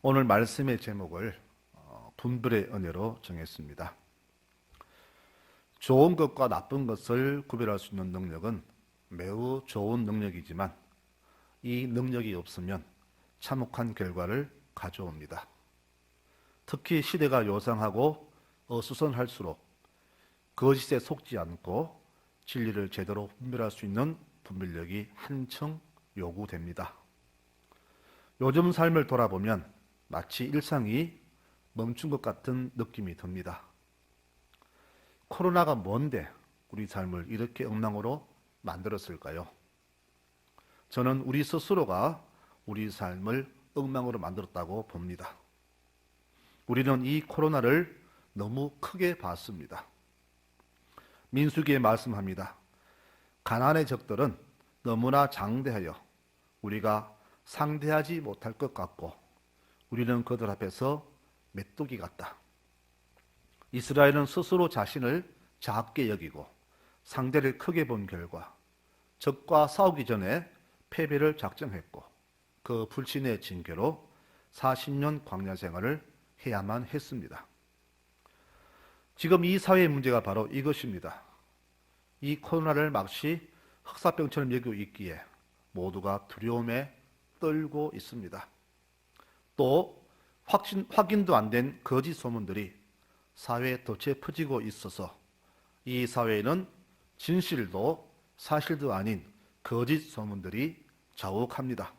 오늘 말씀의 제목을 분별의 은혜로 정했습니다. 좋은 것과 나쁜 것을 구별할 수 있는 능력은 매우 좋은 능력이지만 이 능력이 없으면 참혹한 결과를 가져옵니다. 특히 시대가 요상하고 어수선할수록 거짓에 속지 않고 진리를 제대로 분별할 수 있는 분별력이 한층 요구됩니다. 요즘 삶을 돌아보면 마치 일상이 멈춘 것 같은 느낌이 듭니다. 코로나가 뭔데 우리 삶을 이렇게 엉망으로 만들었을까요? 저는 우리 스스로가 우리 삶을 엉망으로 만들었다고 봅니다. 우리는 이 코로나를 너무 크게 봤습니다. 민수기에 말씀합니다. 가나안의 적들은 너무나 장대하여 우리가 상대하지 못할 것 같고 우리는 그들 앞에서 메뚜기 같다. 이스라엘은 스스로 자신을 작게 여기고 상대를 크게 본 결과 적과 싸우기 전에 패배를 작정했고 그 불신의 징계로 40년 광야 생활을 해야만 했습니다. 지금 이 사회의 문제가 바로 이것입니다. 이 코로나를 막시 흑사병처럼 여기고 있기에 모두가 두려움에 떨고 있습니다. 또 확인도 안 된 거짓 소문들이 사회에 덮쳐 퍼지고 있어서 이 사회에는 진실도 사실도 아닌 거짓 소문들이 자욱합니다.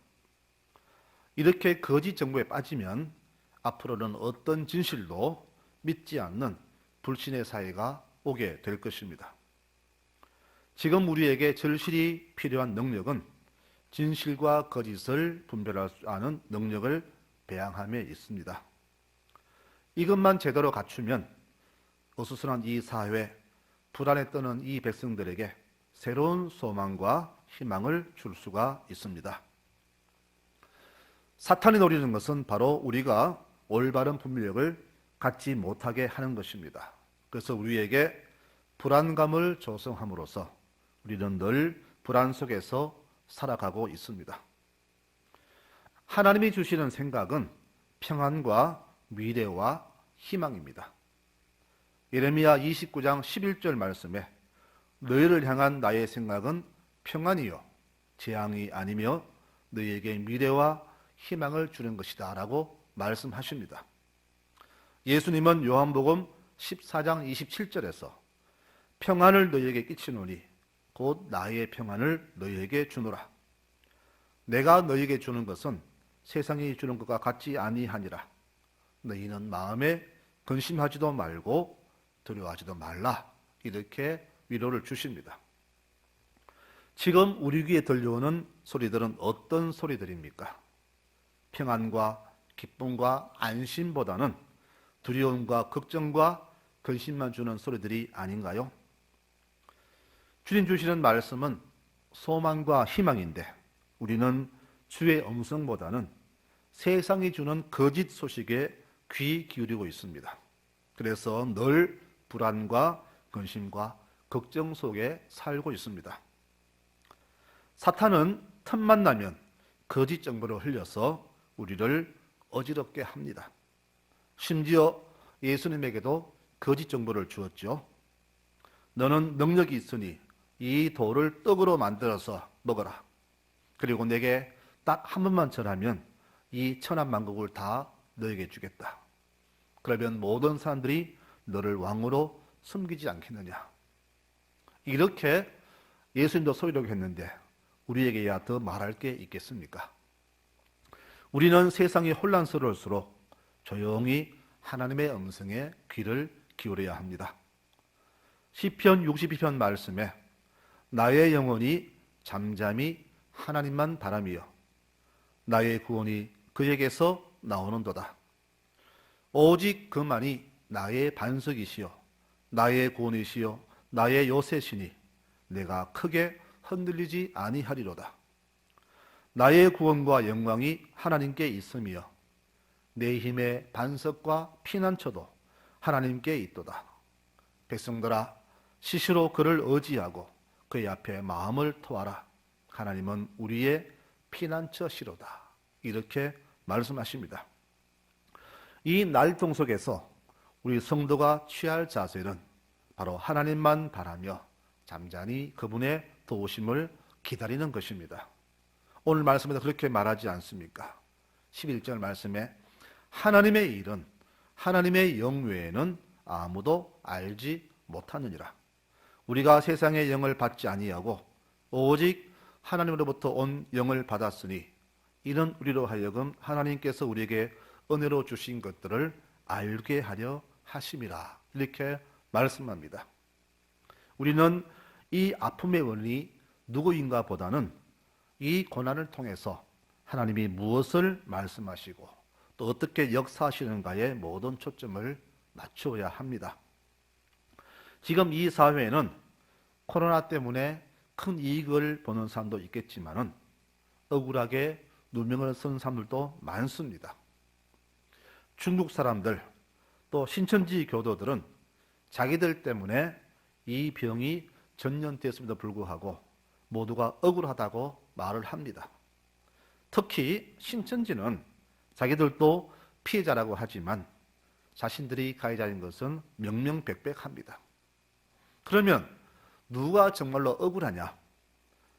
이렇게 거짓 정보에 빠지면 앞으로는 어떤 진실도 믿지 않는 불신의 사회가 오게 될 것입니다. 지금 우리에게 절실히 필요한 능력은 진실과 거짓을 분별할 수 아는 능력을 배양함에 있습니다. 이것만 제대로 갖추면 어수선한 이 사회, 불안에 떠는 이 백성들에게 새로운 소망과 희망을 줄 수가 있습니다. 사탄이 노리는 것은 바로 우리가 올바른 분별력을 갖지 못하게 하는 것입니다. 그래서 우리에게 불안감을 조성함으로써 우리는 늘 불안 속에서 살아가고 있습니다. 하나님이 주시는 생각은 평안과 미래와 희망입니다. 예레미야 29장 11절 말씀에 너희를 향한 나의 생각은 평안이요 재앙이 아니며 너희에게 미래와 희망을 주는 것이다 라고 말씀하십니다. 예수님은 요한복음 14장 27절에서 평안을 너희에게 끼치노니 곧 나의 평안을 너희에게 주노라. 내가 너희에게 주는 것은 세상이 주는 것과 같지 아니하니라. 너희는 마음에 근심하지도 말고 두려워하지도 말라. 이렇게 위로를 주십니다. 지금 우리 귀에 들려오는 소리들은 어떤 소리들입니까? 평안과 기쁨과 안심보다는 두려움과 걱정과 근심만 주는 소리들이 아닌가요? 주님 주시는 말씀은 소망과 희망인데 우리는 주의 음성보다는 세상이 주는 거짓 소식에 귀 기울이고 있습니다. 그래서 늘 불안과 근심과 걱정 속에 살고 있습니다. 사탄은 틈만 나면 거짓 정보를 흘려서 우리를 어지럽게 합니다. 심지어 예수님에게도 거짓 정보를 주었죠. 너는 능력이 있으니 이 돌을 떡으로 만들어서 먹어라. 그리고 내게 딱 한 번만 절하면 이 천하만국을 다 너에게 주겠다. 그러면 모든 사람들이 너를 왕으로 섬기지 않겠느냐. 이렇게 예수님도 소리라고 했는데 우리에게야 더 말할 게 있겠습니까? 우리는 세상이 혼란스러울수록 조용히 하나님의 음성에 귀를 기울여야 합니다. 시편 62편 말씀에 나의 영혼이 잠잠히 하나님만 바라며 나의 구원이 그에게서 나오는도다. 오직 그만이 나의 반석이시요 나의 구원이시요 나의 요새시니 내가 크게 흔들리지 아니하리로다. 나의 구원과 영광이 하나님께 있으며 내 힘의 반석과 피난처도 하나님께 있도다. 백성들아 시시로 그를 의지하고 그의 앞에 마음을 토하라. 하나님은 우리의 피난처시로다. 이렇게 말씀하십니다. 이 날통 속에서 우리 성도가 취할 자세는 바로 하나님만 바라며 잠잠히 그분의 도우심을 기다리는 것입니다. 오늘 말씀에서 그렇게 말하지 않습니까? 11절 말씀에 하나님의 일은 하나님의 영 외에는 아무도 알지 못하느니라. 우리가 세상의 영을 받지 아니하고 오직 하나님으로부터 온 영을 받았으니 이는 우리로 하여금 하나님께서 우리에게 은혜로 주신 것들을 알게 하려 하심이라. 이렇게 말씀합니다. 우리는 이 아픔의 원인이 누구인가 보다는 이 고난을 통해서 하나님이 무엇을 말씀하시고 또 어떻게 역사하시는가에 모든 초점을 맞추어야 합니다. 지금 이 사회에는 코로나 때문에 큰 이익을 보는 사람도 있겠지만은 억울하게 누명을 쓴 사람들도 많습니다. 중국 사람들 또 신천지 교도들은 자기들 때문에 이 병이 전염됐음에도 불구하고 모두가 억울하다고 말을 합니다. 특히 신천지는 자기들도 피해자라고 하지만 자신들이 가해자인 것은 명명백백합니다. 그러면 누가 정말로 억울하냐?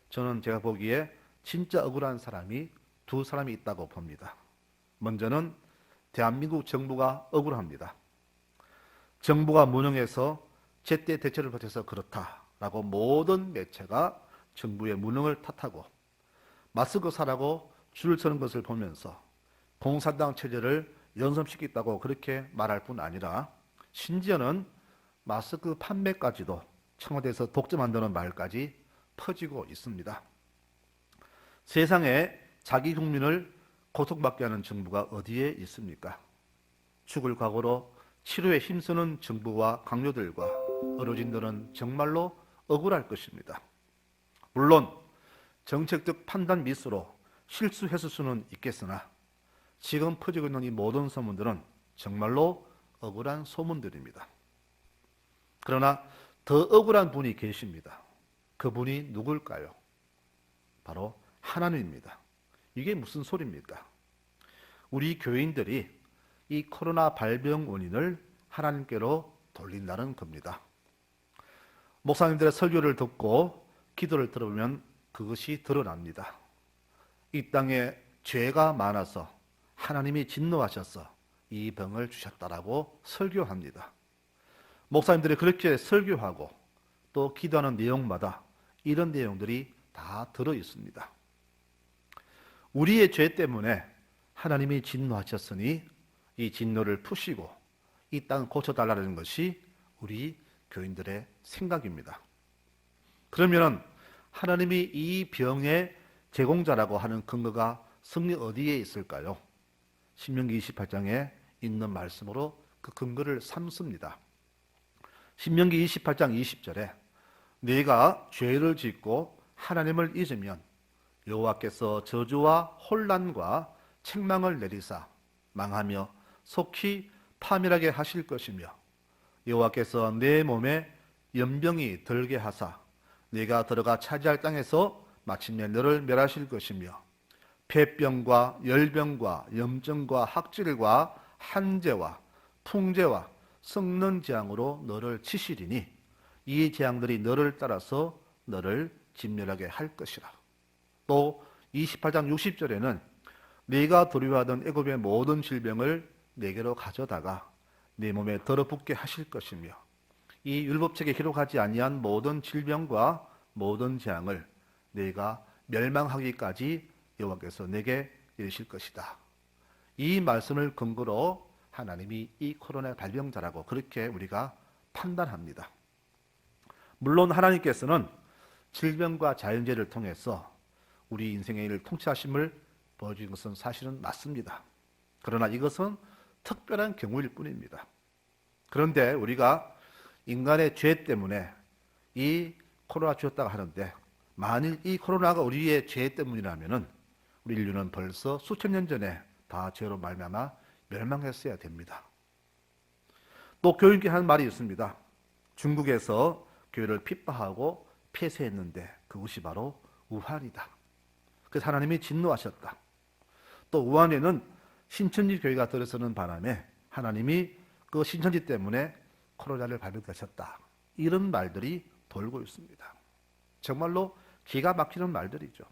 저는 제가 보기에 진짜 억울한 사람이 두 사람이 있다고 봅니다. 먼저는 대한민국 정부가 억울합니다. 정부가 무능해서 제때 대처를 못해서 그렇다라고 모든 매체가 정부의 무능을 탓하고 마스크 사라고 줄을 서는 것을 보면서 공산당 체제를 연습시켰다고 그렇게 말할 뿐 아니라 심지어는 마스크 판매까지도 청와대에서 독점한다는 말까지 퍼지고 있습니다. 세상에 자기 국민을 고통받게 하는 정부가 어디에 있습니까? 죽을 각오로 치료에 힘쓰는 정부와 강요들과 어르신들은 정말로 억울할 것입니다. 물론 정책적 판단 미스로 실수했을 수는 있겠으나 지금 퍼지고 있는 이 모든 소문들은 정말로 억울한 소문들입니다. 그러나 더 억울한 분이 계십니다. 그분이 누굴까요? 바로 하나님입니다. 이게 무슨 소리입니까? 우리 교인들이 이 코로나 발병 원인을 하나님께로 돌린다는 겁니다. 목사님들의 설교를 듣고 기도를 들어보면 그것이 드러납니다. 이 땅에 죄가 많아서 하나님이 진노하셔서 이 병을 주셨다라고 설교합니다. 목사님들이 그렇게 설교하고 또 기도하는 내용마다 이런 내용들이 다 들어 있습니다. 우리의 죄 때문에 하나님이 진노하셨으니 이 진노를 푸시고 이 땅을 고쳐달라는 것이 우리 교인들의 생각입니다. 그러면 하나님이 이 병의 제공자라고 하는 근거가 성경 어디에 있을까요? 신명기 28장에 있는 말씀으로 그 근거를 삼습니다. 신명기 28장 20절에 네가 죄를 짓고 하나님을 잊으면 여호와께서 저주와 혼란과 책망을 내리사 망하며 속히 파멸하게 하실 것이며 여호와께서 내 몸에 연병이 들게 하사 네가 들어가 차지할 땅에서 마침내 너를 멸하실 것이며 폐병과 열병과 염증과 학질과 한재와 풍재와 썩는 재앙으로 너를 치시리니 이 재앙들이 너를 따라서 너를 진멸하게 할 것이라. 또 28장 60절에는 네가 두려워하던 애굽의 모든 질병을 내게로 가져다가 네 몸에 들어붙게 하실 것이며 이 율법책에 기록하지 아니한 모든 질병과 모든 재앙을 네가 멸망하기까지 여호와께서 내게 이르실 것이다. 이 말씀을 근거로 하나님이 이 코로나 발병자라고 그렇게 우리가 판단합니다. 물론 하나님께서는 질병과 자연재해를 통해서 우리 인생의 일을 통치하심을 보여주는 것은 사실은 맞습니다. 그러나 이것은 특별한 경우일 뿐입니다. 그런데 우리가 인간의 죄 때문에 이 코로나 주었다고 하는데 만일 이 코로나가 우리의 죄 때문이라면 우리 인류는 벌써 수천 년 전에 다 죄로 말미암아 멸망했어야 됩니다. 또 교인께 하는 말이 있습니다. 중국에서 교회를 핍박하고 폐쇄했는데 그것이 바로 우한이다. 그래서 하나님이 진노하셨다. 또 우한에는 신천지 교회가 들어서는 바람에 하나님이 그 신천지 때문에 코로나를 발병하셨다. 이런 말들이 돌고 있습니다. 정말로 기가 막히는 말들이죠.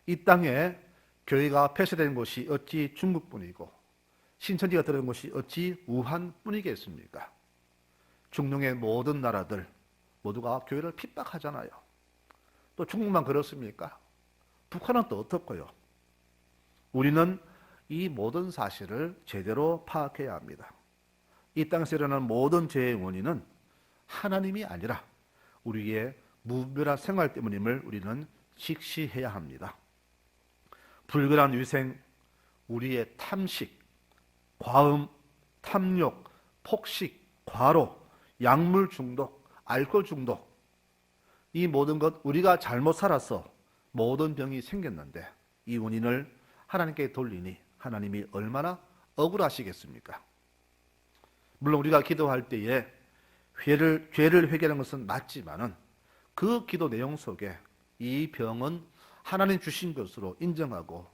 이 땅에 교회가 폐쇄된 곳이 어찌 중국뿐이고 신천지가 들어온 곳이 어찌 우한뿐이겠습니까? 중동의 모든 나라들 모두가 교회를 핍박하잖아요. 또 중국만 그렇습니까? 북한은 또 어떻고요? 우리는 이 모든 사실을 제대로 파악해야 합니다. 이 땅에서 일어나는 모든 죄의 원인은 하나님이 아니라 우리의 무분별한 생활 때문임을 우리는 직시해야 합니다. 불결한 위생, 우리의 탐식, 과음, 탐욕, 폭식, 과로, 약물 중독, 알코올 중독, 이 모든 것 우리가 잘못 살아서 모든 병이 생겼는데 이 원인을 하나님께 돌리니 하나님이 얼마나 억울하시겠습니까? 물론 우리가 기도할 때에 죄를 회개하는 것은 맞지만은 그 기도 내용 속에 이 병은 하나님 주신 것으로 인정하고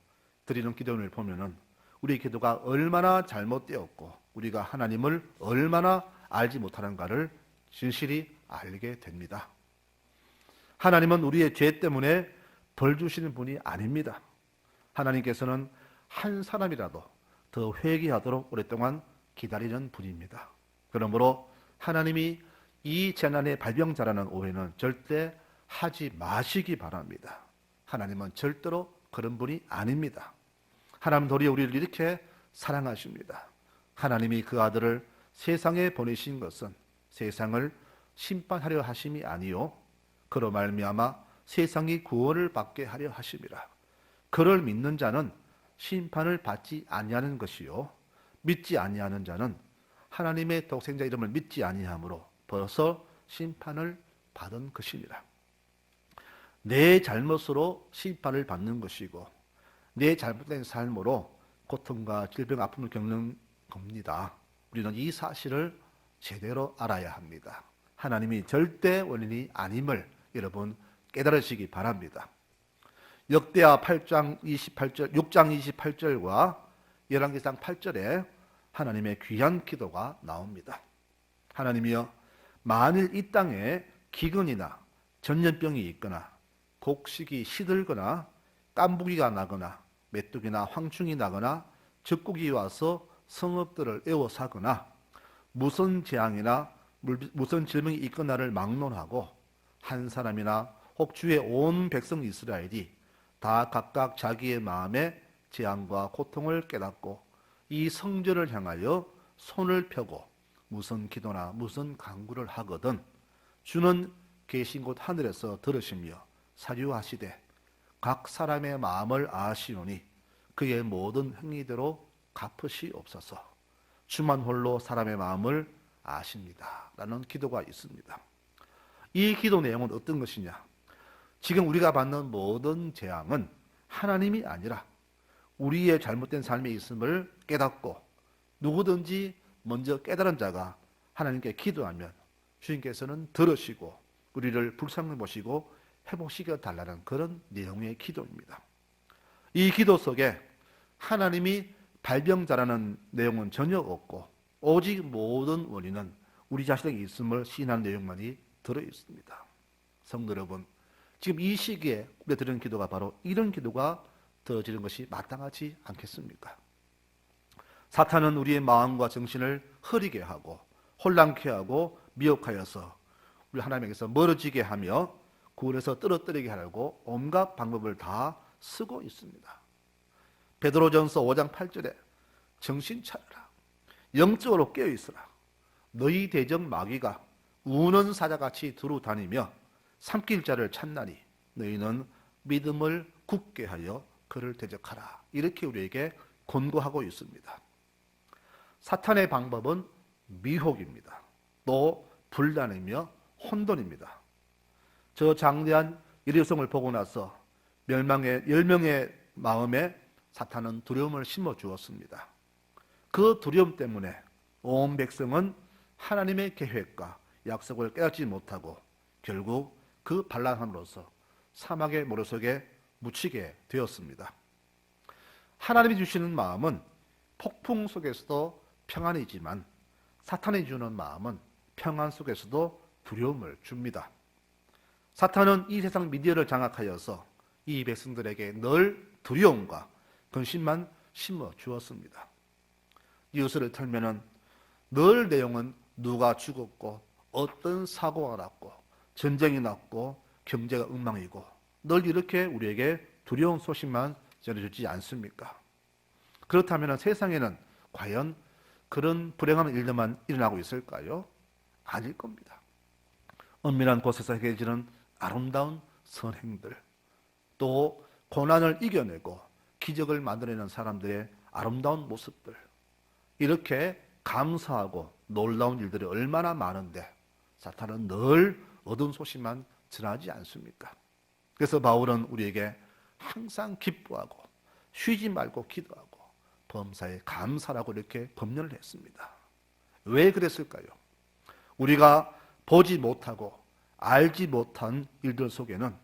드리는 기도를 보면은 우리 기도가 얼마나 잘못되었고 우리가 하나님을 얼마나 알지 못하는가를 진실이 알게 됩니다. 하나님은 우리의 죄 때문에 벌 주시는 분이 아닙니다. 하나님께서는 한 사람이라도 더 회개하도록 오랫동안 기다리는 분입니다. 그러므로 하나님이 이 재난의 발병자라는 오해는 절대 하지 마시기 바랍니다. 하나님은 절대로 그런 분이 아닙니다. 하나님 도리어 우리를 이렇게 사랑하십니다. 하나님이 그 아들을 세상에 보내신 것은 세상을 심판하려 하심이 아니요 그로 말미암아 세상이 구원을 받게 하려 하심이라. 그를 믿는 자는 심판을 받지 아니하는 것이요 믿지 아니하는 자는 하나님의 독생자 이름을 믿지 아니함으로 벌써 심판을 받은 것이니라. 내 잘못으로 심판을 받는 것이고 내 잘못된 삶으로 고통과 질병, 아픔을 겪는 겁니다. 우리는 이 사실을 제대로 알아야 합니다. 하나님이 절대 원인이 아님을 여러분 깨달으시기 바랍니다. 역대하 8장 28절, 6장 28절과 열왕기상 8절에 하나님의 귀한 기도가 나옵니다. 하나님이여 만일 이 땅에 기근이나 전염병이 있거나 곡식이 시들거나 깐부기가 나거나 메뚜기나 황충이 나거나 적국이 와서 성읍들을 에워싸거나 무슨 재앙이나 무슨 질병이 있거나를 막론하고 한 사람이나 혹 주의 온 백성 이스라엘이 다 각각 자기의 마음에 재앙과 고통을 깨닫고 이 성전을 향하여 손을 펴고 무슨 기도나 무슨 간구를 하거든 주는 계신 곳 하늘에서 들으시며 사유하시되 각 사람의 마음을 아시오니 그의 모든 행위대로 갚으시옵소서. 주만 홀로 사람의 마음을 아십니다. 라는 기도가 있습니다. 이 기도 내용은 어떤 것이냐? 지금 우리가 받는 모든 재앙은 하나님이 아니라 우리의 잘못된 삶에 있음을 깨닫고 누구든지 먼저 깨달은 자가 하나님께 기도하면 주님께서는 들으시고 우리를 불쌍히 보시고 회복시켜 달라는 그런 내용의 기도입니다. 이 기도 속에 하나님이 발병자라는 내용은 전혀 없고 오직 모든 원인은 우리 자신에게 있음을 시인하는 내용만이 들어있습니다. 성도 여러분, 지금 이 시기에 우리가 드리는 기도가 바로 이런 기도가 드려지는 것이 마땅하지 않겠습니까? 사탄은 우리의 마음과 정신을 흐리게 하고 혼란케 하고 미혹하여서 우리 하나님에게서 멀어지게 하며 구원에서 떨어뜨리게 하려고 온갖 방법을 다 쓰고 있습니다. 베드로전서 5장 8절에 정신 차려라. 영적으로 깨어있으라. 너희 대적 마귀가 우는 사자같이 두루 다니며 삼킬 자를 찾나니 너희는 믿음을 굳게 하여 그를 대적하라. 이렇게 우리에게 권고하고 있습니다. 사탄의 방법은 미혹입니다. 또 분란이며 혼돈입니다. 저 장대한 일회성을 보고 나서 10명의 마음에 사탄은 두려움을 심어 주었습니다. 그 두려움 때문에 온 백성은 하나님의 계획과 약속을 깨닫지 못하고 결국 그 반란함으로써 사막의 모래속에 묻히게 되었습니다. 하나님이 주시는 마음은 폭풍 속에서도 평안이지만 사탄이 주는 마음은 평안 속에서도 두려움을 줍니다. 사탄은 이 세상 미디어를 장악하여서 이 백성들에게 늘 두려움과 근심만 심어 주었습니다. 뉴스를 틀면은 늘 내용은 누가 죽었고 어떤 사고가 났고 전쟁이 났고 경제가 엉망이고 늘 이렇게 우리에게 두려운 소식만 전해주지 않습니까? 그렇다면 세상에는 과연 그런 불행한 일들만 일어나고 있을까요? 아닐 겁니다. 엄밀한 곳에서 행해지는 아름다운 선행들, 또 고난을 이겨내고 기적을 만들어내는 사람들의 아름다운 모습들, 이렇게 감사하고 놀라운 일들이 얼마나 많은데 사탄은 늘 어두운 소식만 전하지 않습니까? 그래서 바울은 우리에게 항상 기뻐하고 쉬지 말고 기도하고 범사에 감사라고 이렇게 법령을 했습니다. 왜 그랬을까요? 우리가 보지 못하고 알지 못한 일들 속에는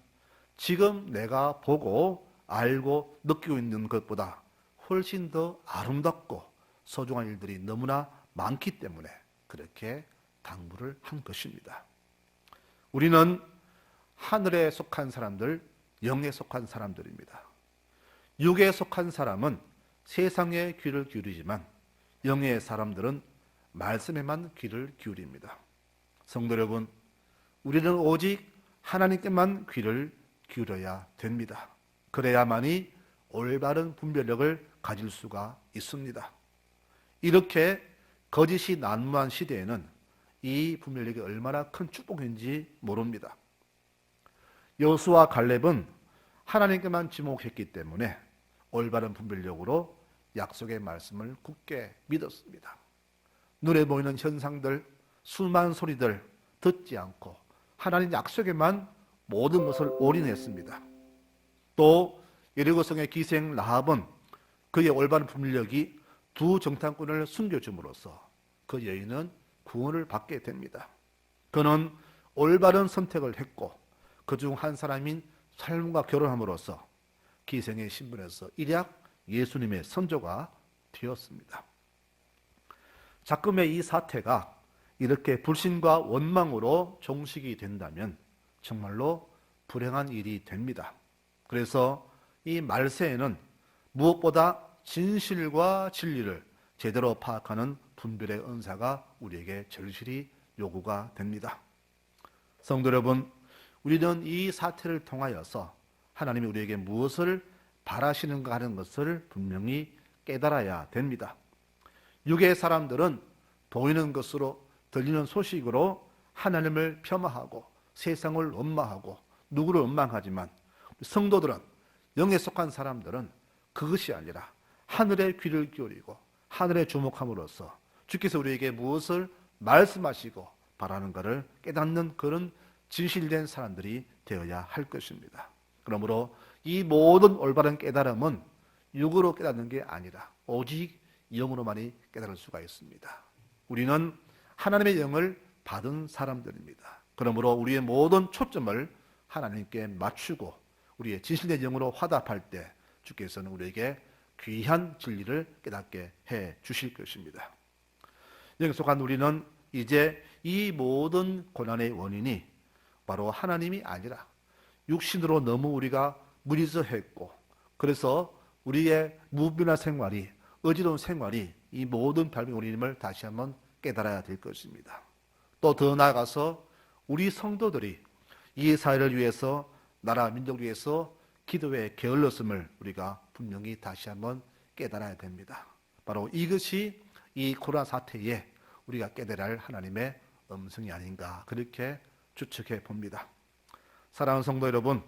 지금 내가 보고 알고 느끼고 있는 것보다 훨씬 더 아름답고 소중한 일들이 너무나 많기 때문에 그렇게 당부를 한 것입니다. 우리는 하늘에 속한 사람들, 영에 속한 사람들입니다. 육에 속한 사람은 세상에 귀를 기울이지만 영의 사람들은 말씀에만 귀를 기울입니다. 성도 여러분, 우리는 오직 하나님께만 귀를 기울여야 됩니다. 그래야만이 올바른 분별력을 가질 수가 있습니다. 이렇게 거짓이 난무한 시대에는 이 분별력이 얼마나 큰 축복인지 모릅니다. 여호수아와 갈렙은 하나님께만 지목했기 때문에 올바른 분별력으로 약속의 말씀을 굳게 믿었습니다. 눈에 보이는 현상들, 수많은 소리들 듣지 않고 하나님 약속에만 모든 것을 올인했습니다. 또 여리고성의 기생 라합은 그의 올바른 분별력이 두 정탐꾼을 숨겨줌으로써 그 여인은 구원을 받게 됩니다. 그는 올바른 선택을 했고 그중 한 사람인 살문과 결혼함으로써 기생의 신분에서 일약 예수님의 선조가 되었습니다. 작금의 이 사태가 이렇게 불신과 원망으로 종식이 된다면 정말로 불행한 일이 됩니다. 그래서 이 말세에는 무엇보다 진실과 진리를 제대로 파악하는 분별의 은사가 우리에게 절실히 요구가 됩니다. 성도 여러분, 우리는 이 사태를 통하여서 하나님이 우리에게 무엇을 바라시는가 하는 것을 분명히 깨달아야 됩니다. 육의 사람들은 보이는 것으로 들리는 소식으로 하나님을 폄하하고 세상을 원망하고 누구를 원망하지만 성도들은, 영에 속한 사람들은 그것이 아니라 하늘의 귀를 기울이고 하늘에 주목함으로써 주께서 우리에게 무엇을 말씀하시고 바라는가를 깨닫는 그런 진실된 사람들이 되어야 할 것입니다. 그러므로 이 모든 올바른 깨달음은 육으로 깨닫는 게 아니라 오직 영으로만이 깨달을 수가 있습니다. 우리는 하나님의 영을 받은 사람들입니다. 그러므로 우리의 모든 초점을 하나님께 맞추고 우리의 진실된 영으로 화답할 때 주께서는 우리에게 귀한 진리를 깨닫게 해 주실 것입니다. 영에 속한 우리는 이제 이 모든 고난의 원인이 바로 하나님이 아니라 육신으로 너무 우리가 무리서했고 그래서 우리의 무분별한 생활이, 어지러운 생활이 이 모든 발병 원인임을 다시 한번 깨달아야 될 것입니다. 또 더 나아가서 우리 성도들이 이 사회를 위해서, 나라 민족을 위해서 기도에 게을렀음을 우리가 분명히 다시 한번 깨달아야 됩니다. 바로 이것이 이 코로나 사태에 우리가 깨달아야 할 하나님의 음성이 아닌가 그렇게 추측해 봅니다. 사랑하는 성도 여러분,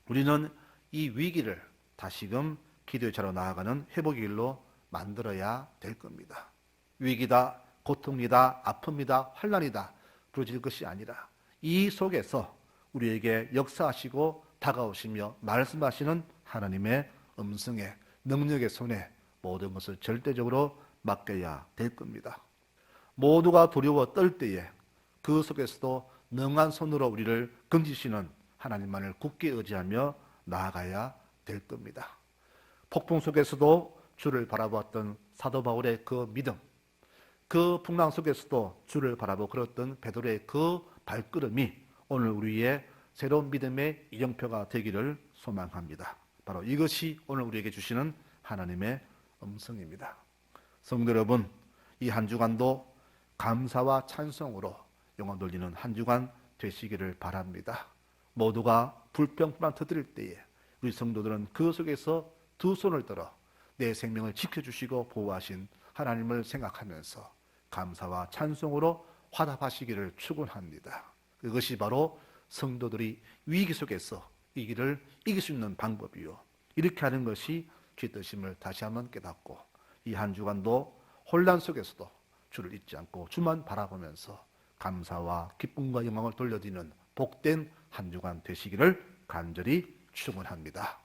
우리는 이 위기를 다시금 기도의 자로 나아가는 회복의 길로 만들어야 될 겁니다. 위기다, 고통이다, 아픔이다, 환난이다 부러질 것이 아니라 이 속에서 우리에게 역사하시고 다가오시며 말씀하시는 하나님의 음성에, 능력의 손에 모든 것을 절대적으로 맡겨야 될 겁니다. 모두가 두려워 떨 때에 그 속에서도 능한 손으로 우리를 건지시는 하나님만을 굳게 의지하며 나아가야 될 겁니다. 폭풍 속에서도 주를 바라보았던 사도 바울의 그 믿음, 그 풍랑 속에서도 주를 바라보고 걸었던 베드로의 그 발걸음이 오늘 우리의 새로운 믿음의 이정표가 되기를 소망합니다. 바로 이것이 오늘 우리에게 주시는 하나님의 음성입니다. 성도 여러분, 이 한 주간도 감사와 찬송으로 영혼 돌리는 한 주간 되시기를 바랍니다. 모두가 불평불만 터뜨릴 때에 우리 성도들은 그 속에서 두 손을 들어 내 생명을 지켜주시고 보호하신 하나님을 생각하면서 감사와 찬송으로 화답하시기를 축원합니다. 그것이 바로 성도들이 위기 속에서 이 길을 이길 수 있는 방법이요, 이렇게 하는 것이 주의 뜻임을 다시 한번 깨닫고 이 한 주간도 혼란 속에서도 주를 잊지 않고 주만 바라보면서 감사와 기쁨과 영광을 돌려드리는 복된 한 주간 되시기를 간절히 축원합니다.